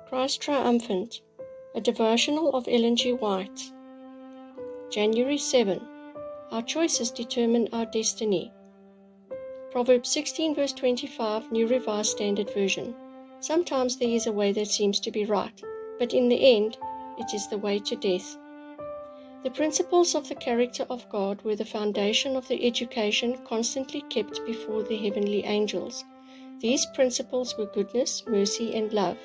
Christ Triumphant, a devotional of Ellen G. White. January 7. Our choices determine our destiny. Proverbs 16 verse 25, New Revised Standard Version. Sometimes there is a way that seems to be right, but in the end, it is the way to death. The principles of the character of God were the foundation of the education constantly kept before the heavenly angels. These principles were goodness, mercy, and love.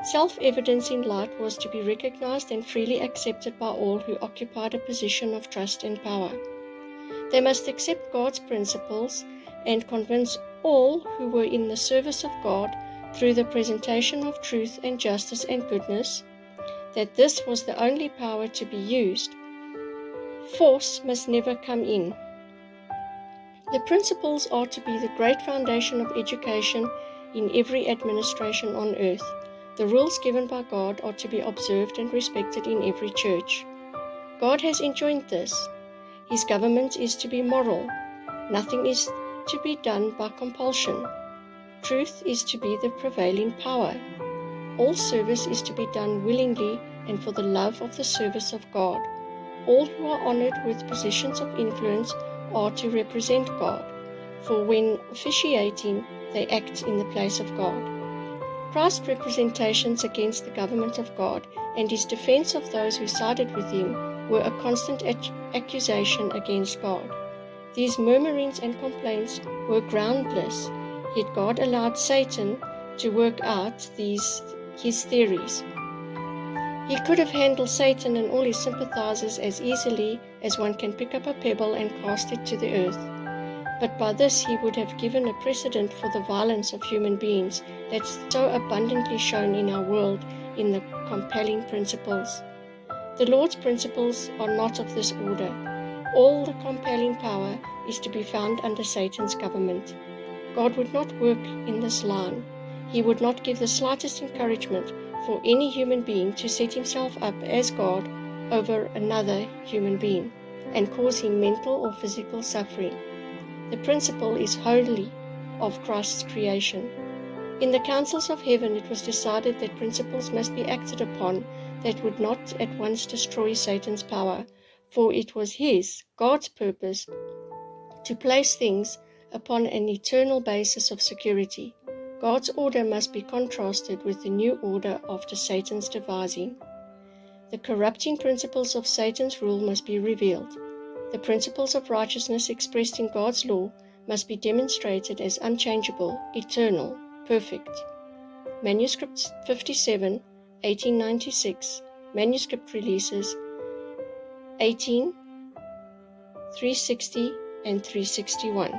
Self-evidence in light was to be recognized and freely accepted by all who occupied a position of trust and power. They must accept God's principles and convince all who were in the service of God through the presentation of truth and justice and goodness that this was the only power to be used. Force must never come in. The principles are to be the great foundation of education in every administration on earth. The rules given by God are to be observed and respected in every church. God has enjoined this. His government is to be moral. Nothing is to be done by compulsion. Truth is to be the prevailing power. All service is to be done willingly and for the love of the service of God. All who are honored with positions of influence are to represent God, for when officiating, they act in the place of God. Christ's representations against the government of God and his defense of those who sided with him were a constant accusation against God. These murmurings and complaints were groundless, yet God allowed Satan to work out his theories. He could have handled Satan and all his sympathizers as easily as one can pick up a pebble and cast it to the earth. But by this he would have given a precedent for the violence of human beings that's so abundantly shown in our world in the compelling principles. The Lord's principles are not of this order. All the compelling power is to be found under Satan's government. God would not work in this line. He would not give the slightest encouragement for any human being to set himself up as God over another human being and cause him mental or physical suffering. The principle is wholly of Christ's creation. In the councils of heaven it was decided that principles must be acted upon that would not at once destroy Satan's power, for it was God's purpose, to place things upon an eternal basis of security. God's order must be contrasted with the new order after Satan's devising. The corrupting principles of Satan's rule must be revealed. The principles of righteousness expressed in God's law must be demonstrated as unchangeable, eternal, perfect. Manuscript 57, 1896. Manuscript releases 18, 360 and 361.